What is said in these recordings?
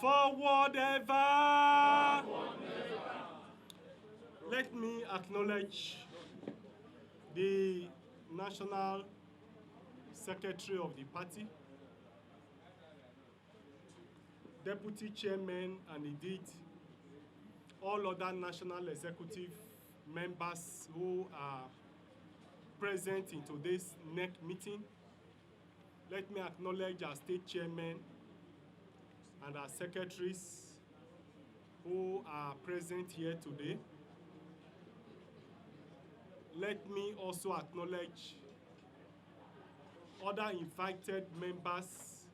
Forward ever. Let me acknowledge the National Secretary of the party, Deputy Chairman, and indeed all other National Executive members who are present in today's NEC meeting. Let me acknowledge our State Chairman and our secretaries who are present here today. Let me also acknowledge other invited members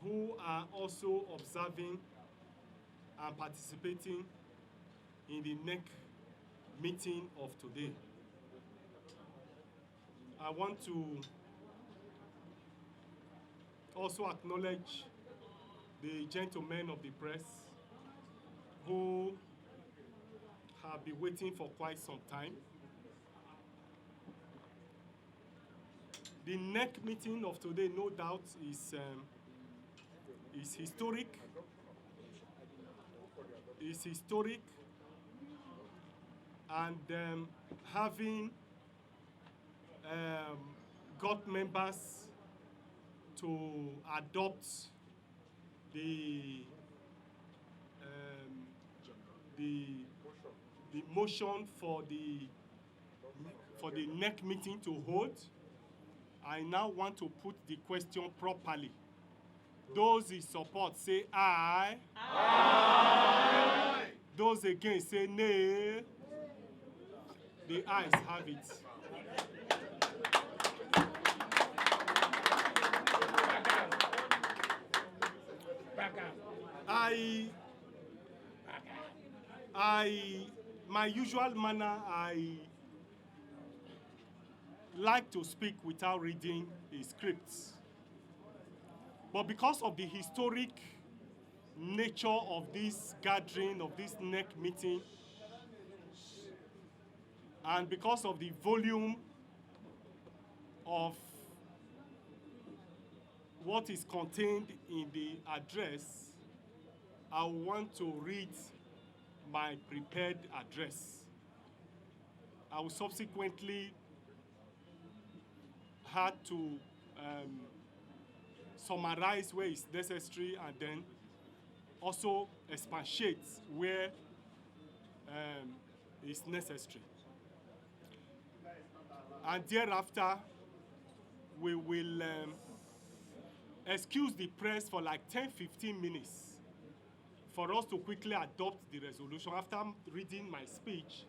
who are also observing and participating in the NEC meeting of today. I want to also acknowledge the gentlemen of the press who have been waiting for quite some time. The NEC meeting of today, no doubt, is historic. It's historic, and having got members to adopt the motion for the NEC meeting to hold, I now want to put the question properly. Those in support say aye. Aye. Those against say nay. The ayes have it. My usual manner, I like to speak without reading a script. But because of the historic nature of this gathering, of this NEC meeting, and because of the volume of what is contained in the address, I want to read my prepared address. I will subsequently have to summarize where it's necessary and then also expatiate where it's necessary. And thereafter, we will excuse the press for like 10-15 minutes for us to quickly adopt the resolution. After reading my speech,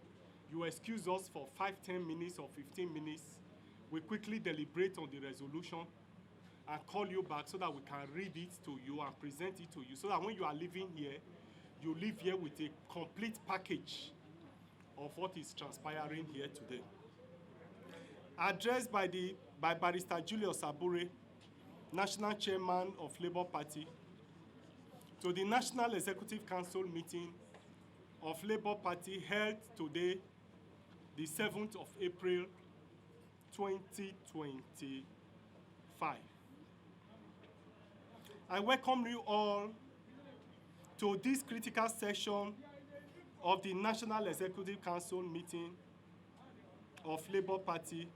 you excuse us for 5-10 minutes or 15 minutes. We quickly deliberate on the resolution and call you back so that we can read it to you and present it to you, so that when you are leaving here, you leave here with a complete package of what is transpiring here today. Addressed by Barrister Julius Abure, National Chairman of Labour Party, to the National Executive Council meeting of Labour Party held today, the 7th of April, 2025. I welcome you all to this critical session of the National Executive Council meeting of Labour Party.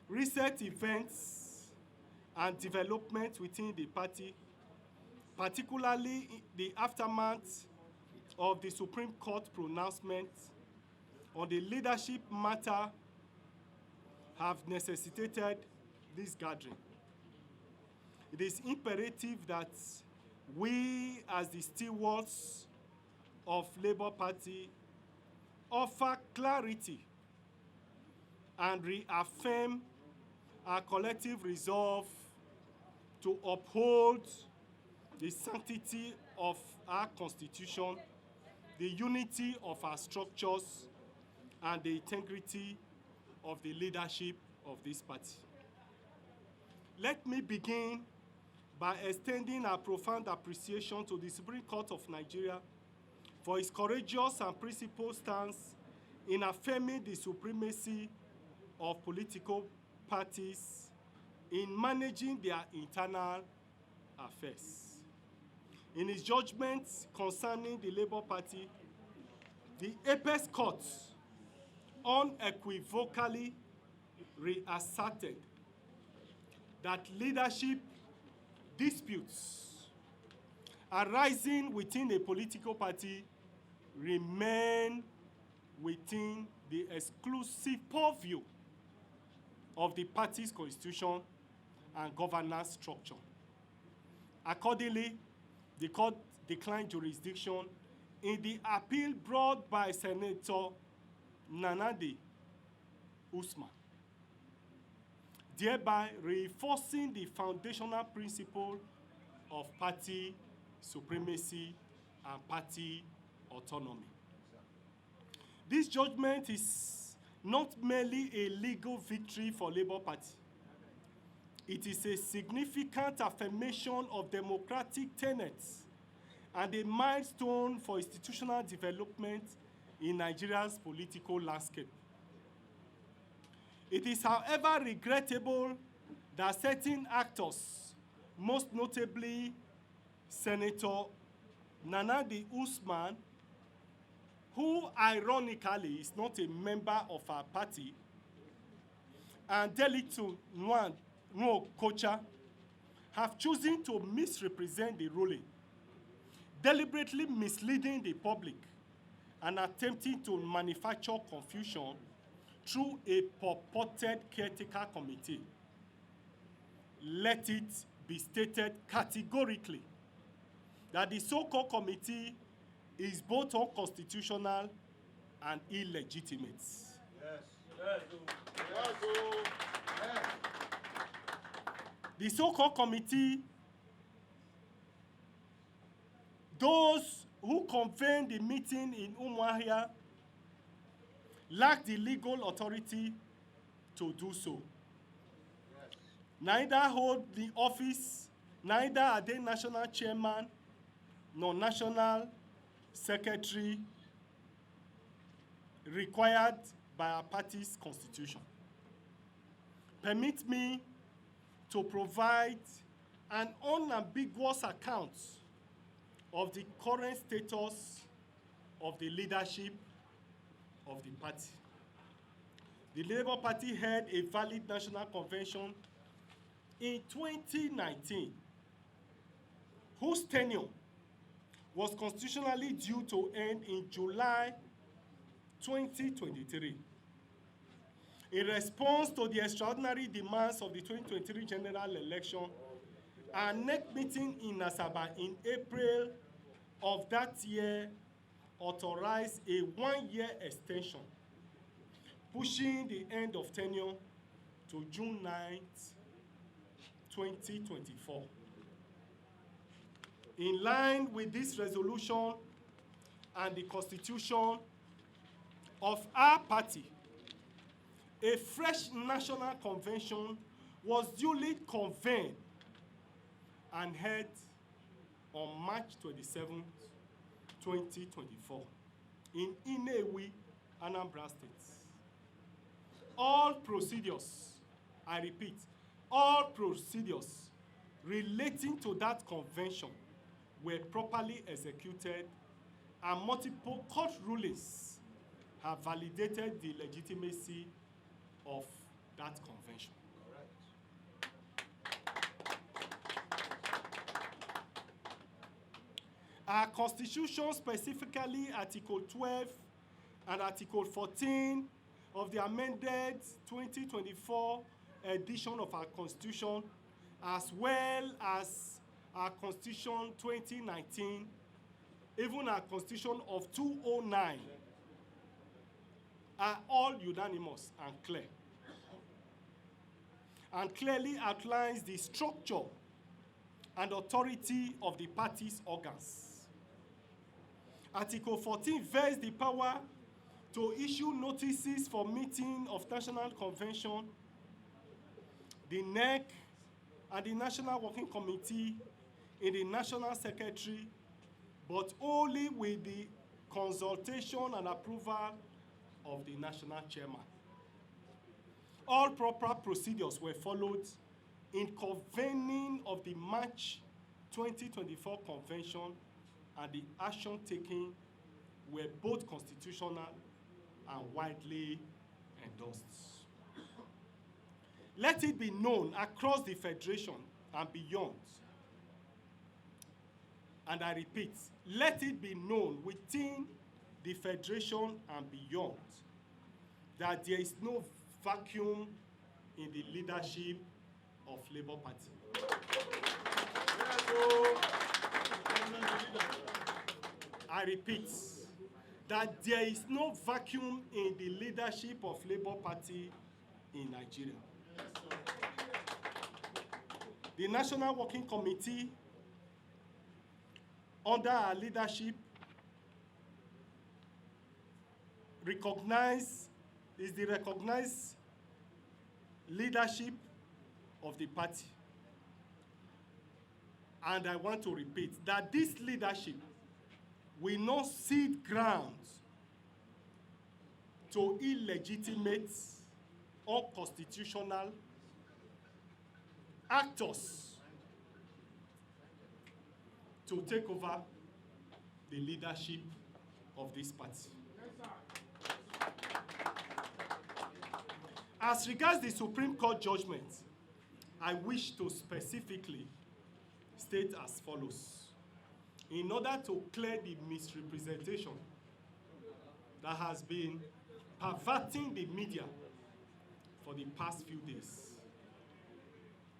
Recent events and developments within the party, particularly the aftermath of the Supreme Court pronouncement on the leadership matter, have necessitated this gathering. It is imperative that we, as the stewards of Labour Party, offer clarity and reaffirm our collective resolve to uphold the sanctity of our Constitution, the unity of our structures, and the integrity of the leadership of this party. Let me begin by extending our profound appreciation to the Supreme Court of Nigeria for its courageous and principled stance in affirming the supremacy of political parties in managing their internal affairs. In his judgment concerning the Labour Party, the Apex Court unequivocally reasserted that leadership disputes arising within a political party remain within the exclusive purview of the party's constitution and governance structure. Accordingly, the court declined jurisdiction in the appeal brought by Senator Nanadi Usman, thereby reinforcing the foundational principle of party supremacy and party autonomy. This judgment is not merely a legal victory for Labour Party. It is a significant affirmation of democratic tenets and a milestone for institutional development in Nigeria's political landscape. It is, however, regrettable that certain actors, most notably Senator Nanadi Usman, who ironically is not a member of our party, and Delitu Nuo Kocha, have chosen to misrepresent the ruling, deliberately misleading the public and attempting to manufacture confusion through a purported caretaker committee. Let it be stated categorically that the so-called committee is both unconstitutional and illegitimate. Yes. Yes. Yes. The so-called committee, those who convened the meeting in Umuahia, lack the legal authority to do so. Yes. Neither hold the office, neither are they national chairman nor national secretary required by our party's constitution. Permit me to provide an unambiguous account of the current status of the leadership of the party. The Labour Party held a valid national convention in 2019, whose tenure was constitutionally due to end in July 2023. In response to the extraordinary demands of the 2023 general election, our NEC meeting in Asaba in April of that year authorized a one-year extension, pushing the end of tenure to June 9th, 2024. In line with this resolution and the constitution of our party, a fresh national convention was duly convened and held on March 27, 2024 in Inewi, Anambra State. All procedures, I repeat, all procedures relating to that convention were properly executed, and multiple court rulings have validated the legitimacy of that convention. Our Constitution, specifically Article 12 and Article 14 of the amended 2024 edition of our Constitution, as well as our Constitution 2019, even our Constitution of 2009, are all unanimous and clear, and clearly outlines the structure and authority of the party's organs. Article 14 vests the power to issue notices for meeting of National Convention, the NEC, and the National Working Committee in the National Secretary, but only with the consultation and approval of the National Chairman. All proper procedures were followed in convening of the March 2024 convention and the action taken were both constitutional and widely endorsed. Let it be known across the Federation and beyond, and I repeat, let it be known within the Federation and beyond that there is no vacuum in the leadership of Labour Party. I repeat, that there is no vacuum in the leadership of Labour Party in Nigeria. The National Working Committee, under our leadership, is the recognized leadership of the party. And I want to repeat that this leadership will not cede ground to illegitimate, unconstitutional actors to take over the leadership of this party. As regards the Supreme Court judgment, I wish to specifically state as follows. In order to clear the misrepresentation that has been perverting the media for the past few days.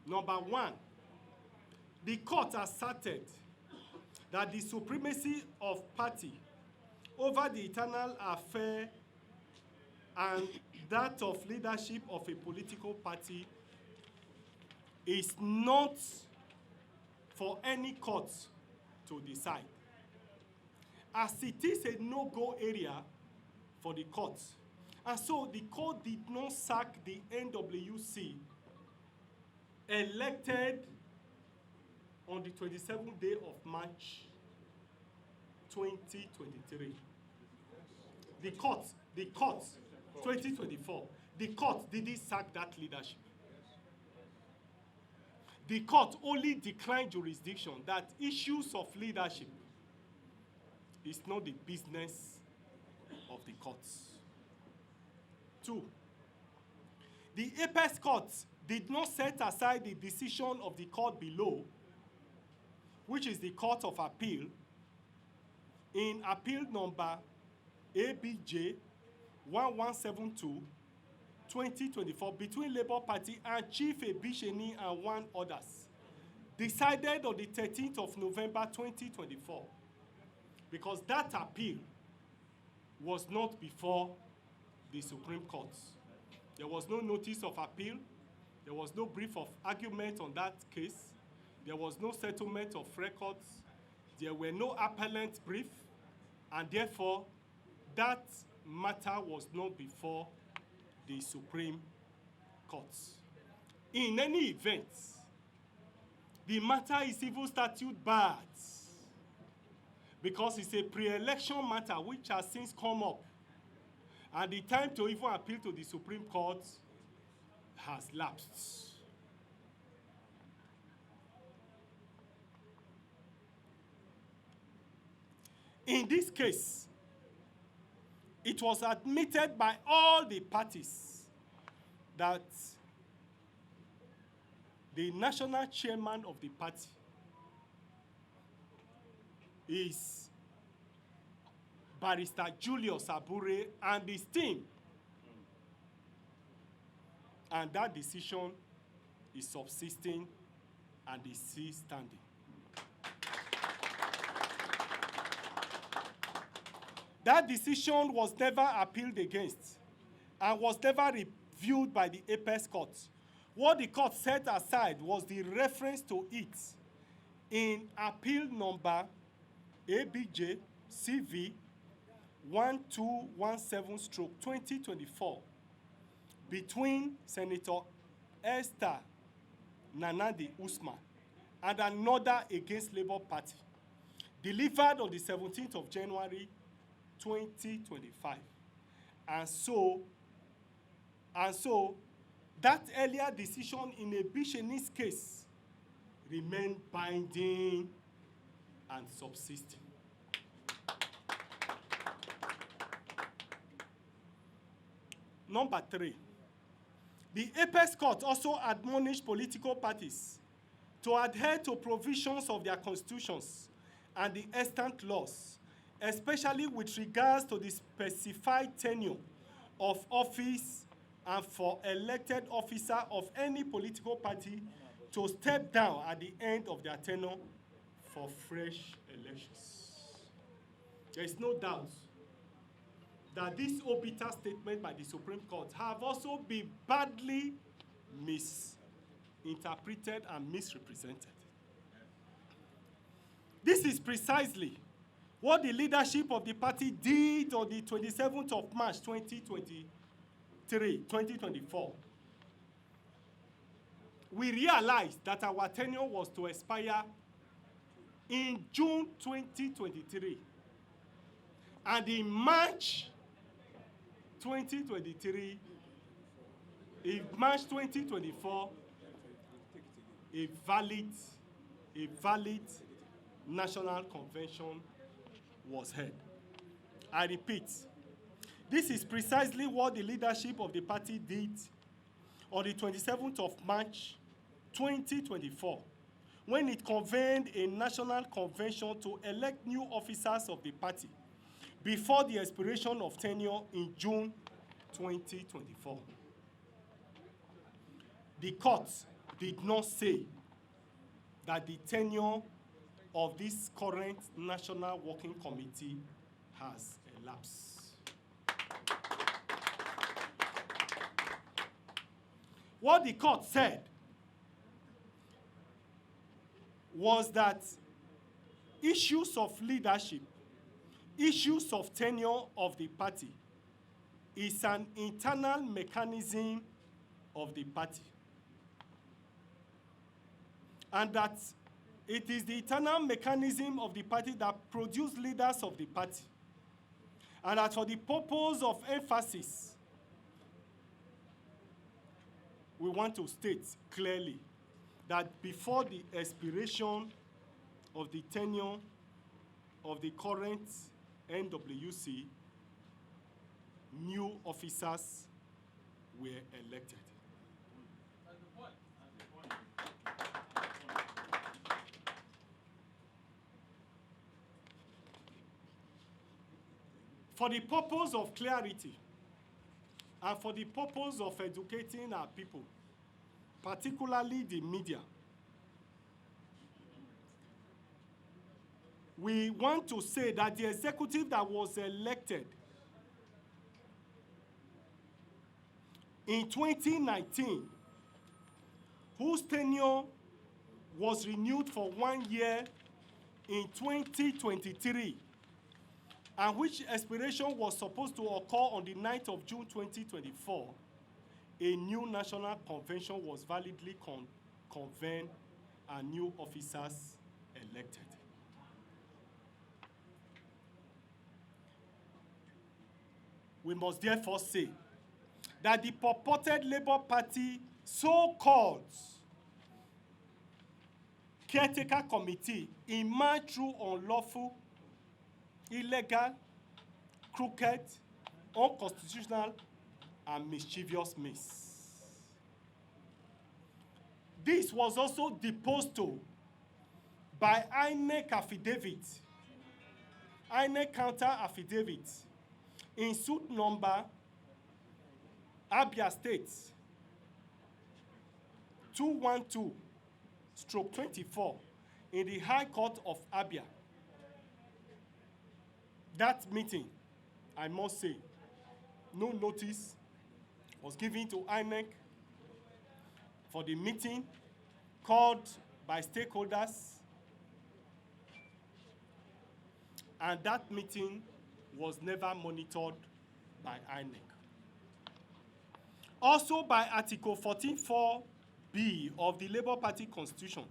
Number one, the court asserted that the supremacy of party over the internal affair and that of leadership of a political party is not for any court to decide, as it is a no-go area for the court. And so the court did not sack the NWC elected on the 27th day of March 2023. The court, 2024, the court didn't sack that leadership. The court only declined jurisdiction that issues of leadership is not the business of the courts. Two, the apex court did not set aside the decision of the court below, which is the Court of Appeal, in appeal number ABJ 1172 2024 between Labour Party and Chief Ebisheni and one others, decided on the 13th of November 2024, because that appeal was not before the Supreme Court. There was no notice of appeal. There was no brief of argument on that case. There was no settlement of records. There were no appellant brief, and therefore that matter was not before the Supreme Court. In any event, the matter is civil statute barred because it's a pre-election matter which has since come up, and the time to even appeal to the Supreme Court has lapsed. In this case, it was admitted by all the parties that the national chairman of the party is Barrister Julius Abure and his team. And that decision is subsisting and is still standing. That decision was never appealed against and was never reviewed by the apex court. What the court set aside was the reference to it in appeal number ABJ CV 1217/2024 between Senator Esther Nanadi Usman and another against Labour Party, delivered on the 17th of January 2025. And so that earlier decision in a Bishenist case remained binding and subsisting. Number 3, the Apex Court also admonished political parties to adhere to provisions of their constitutions and the extant laws, especially with regards to the specified tenure of office and for elected officer of any political party to step down at the end of their tenure for fresh elections. There is no doubt that this obiter statement by the Supreme Court have also been badly misinterpreted and misrepresented. This is precisely what the leadership of the party did on the 27th of March 2024. We realized that our tenure was to expire in June 2023. And in March 2023, in March 2024, a valid national convention was held. I repeat, this is precisely what the leadership of the party did on the 27th of March 2024, when it convened a national convention to elect new officers of the party before the expiration of tenure in June 2024. The court did not say that the tenure of this current National Working Committee has elapsed. What the court said was that issues of leadership, issues of tenure of the party is an internal mechanism of the party. And that it is the internal mechanism of the party that produces leaders of the party. And that for the purpose of emphasis, we want to state clearly that before the expiration of the tenure of the current NWC, new officers were elected. For the purpose of clarity and for the purpose of educating our people, particularly the media, we want to say that the executive that was elected in 2019, whose tenure was renewed for 1 year in 2023, and which expiration was supposed to occur on the 9th of June 2024, a new national convention was validly convened and new officers elected. We must therefore say that the purported Labour Party so-called caretaker committee emerged through unlawful, illegal, crooked, unconstitutional, and mischievous means. This was also deposed to by INEC affidavit, INEC counter affidavit, in suit number Abure State 212/24 in the High Court of Abure. That meeting, I must say, no notice was given to INEC for the meeting called by stakeholders, and that meeting was never monitored by INEC. Also by Article 14(4)(b) of the Labour Party Constitution,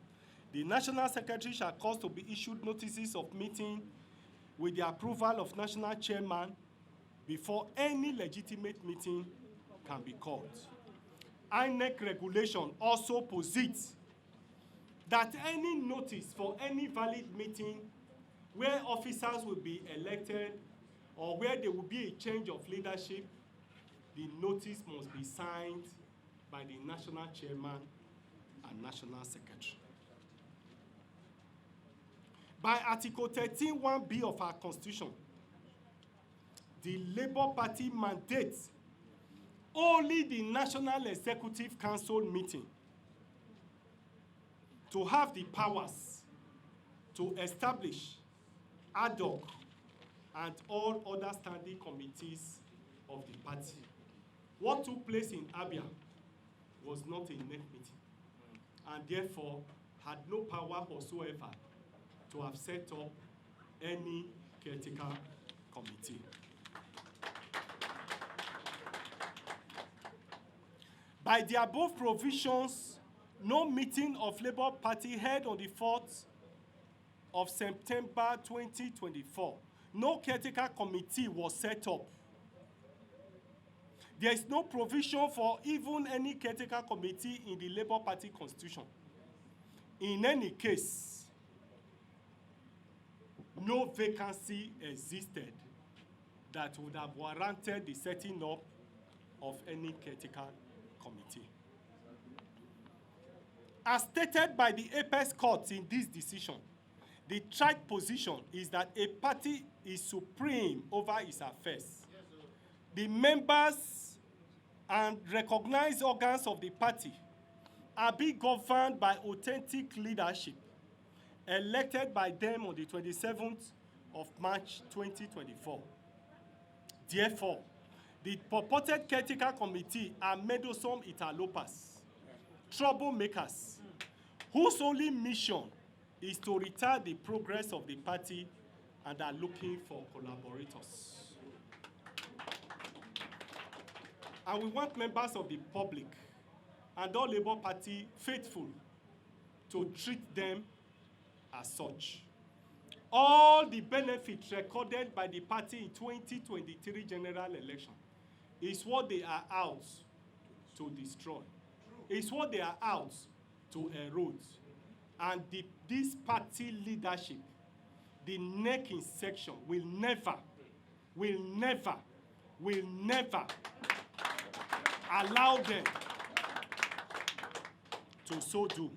the National Secretary shall cause to be issued notices of meeting with the approval of National Chairman before any legitimate meeting can be called. INEC regulation also posits that any notice for any valid meeting where officers will be elected or where there will be a change of leadership, the notice must be signed by the national chairman and national secretary. By Article 13(1)(b) of our Constitution, the Labour Party mandates only the National Executive Council meeting to have the powers to establish ad hoc and all other standing committees of the party. What took place in Abure was not a NEC meeting, and therefore had no power whatsoever to have set up any caretaker committee. By the above provisions, no meeting of Labour Party held on the 4th of September 2024, no caretaker committee was set up. There is no provision for even any caretaker committee in the Labour Party constitution. In any case, no vacancy existed that would have warranted the setting up of any caretaker committee. As stated by the apex court in this decision, the tried position is that a party is supreme over its affairs. The members and recognized organs of the party are being governed by authentic leadership elected by them on the 27th of March 2024. Therefore, the purported caretaker committee are meddlesome interlopers, troublemakers, whose only mission is to retard the progress of the party and are looking for collaborators. And we want members of the public and all Labour Party faithful to treat them as such. All the benefits recorded by the party in 2023 general election is what they are out to destroy. It's what they are out to erode. And this party leadership, the NEC in section, will never allow them to so do.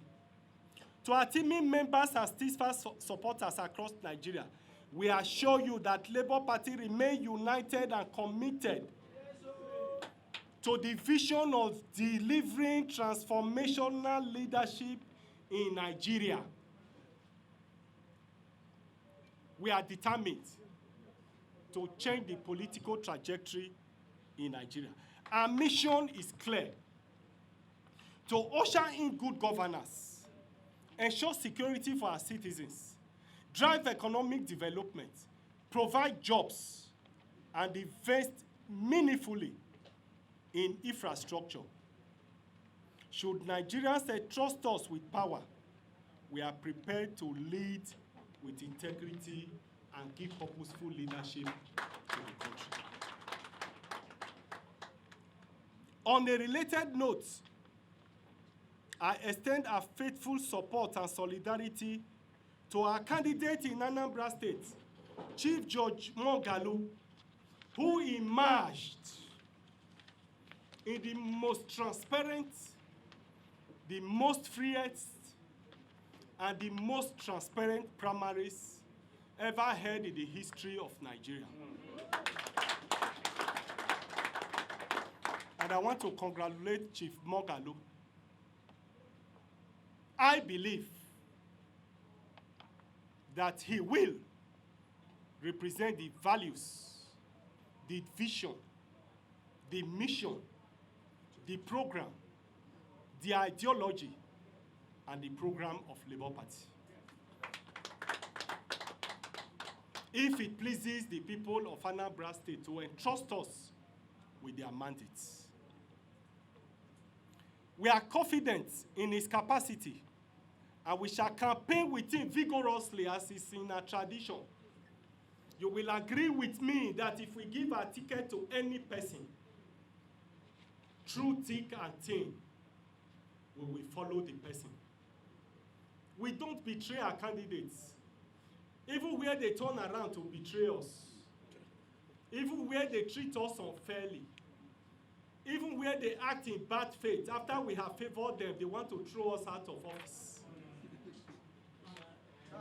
To our teaming members and steadfast supporters across Nigeria, we assure you that Labour Party remain united and committed to the vision of delivering transformational leadership in Nigeria. We are determined to change the political trajectory in Nigeria. Our mission is clear: to usher in good governance, ensure security for our citizens, drive economic development, provide jobs, and invest meaningfully in infrastructure. Should Nigerians entrust us with power, we are prepared to lead with integrity and give purposeful leadership to the country. On a related note, I extend our faithful support and solidarity to our candidate in Anambra State, Chief Judge Moghalu, who emerged in the most transparent, the most freest, and the most transparent primaries ever held in the history of Nigeria. And I want to congratulate Chief Moghalu. I believe that he will represent the values, the vision, the mission, the program, the ideology, and the program of Labour Party. If it pleases the people of Anambra State to entrust us with their mandates, we are confident in his capacity, and we shall campaign with him vigorously as is in our tradition. You will agree with me that if we give our ticket to any person, through thick and thin, we will follow the person. We don't betray our candidates. Even where they turn around to betray us, even where they treat us unfairly, even where they act in bad faith, after we have favored them, they want to throw us out of office.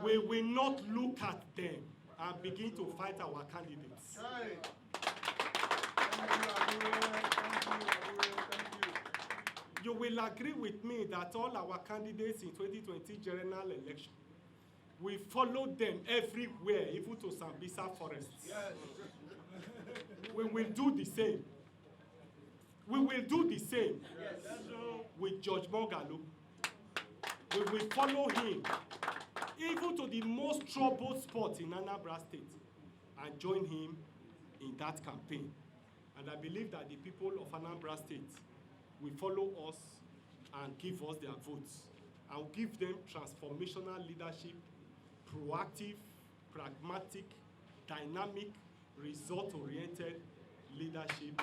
We will not look at them and begin to fight our candidates. You will agree with me that all our candidates in 2020 general election, we follow them everywhere, even to Sambisa forests. Yes. We will do the same. We will do the same. Yes. With George Mogalo. We will follow him, even to the most troubled spot in Anambra State, and join him in that campaign. And I believe that the people of Anambra State will follow us and give us their votes. And give them transformational leadership, proactive, pragmatic, dynamic, result-oriented leadership.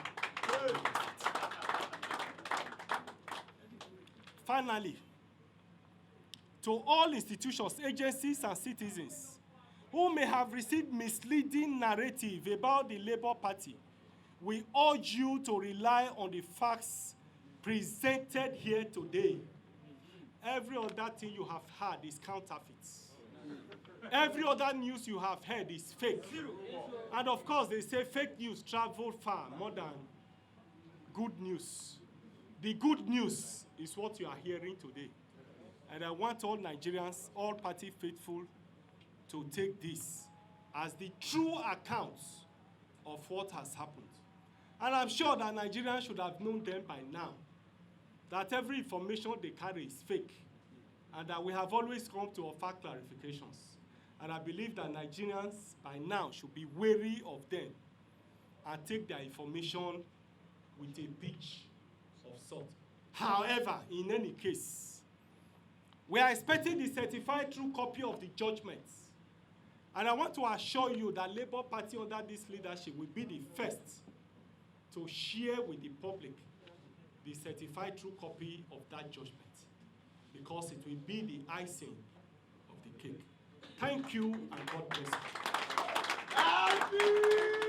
Finally, to all institutions, agencies, and citizens who may have received misleading narrative about the Labour Party, we urge you to rely on the facts presented here today. Every other thing you have heard is counterfeit. Every other news you have heard is fake. And of course, they say fake news travel far more than good news. The good news is what you are hearing today. And I want all Nigerians, all party faithful, to take this as the true account of what has happened. And I'm sure that Nigerians should have known them by now, that every information they carry is fake, and that we have always come to offer clarifications. And I believe that Nigerians by now should be wary of them and take their information with a pinch of salt. However, in any case, we are expecting the certified true copy of the judgments. And I want to assure you that Labour Party under this leadership will be the first to share with the public the certified true copy of that judgment, because it will be the icing of the cake. Thank you, and God bless you.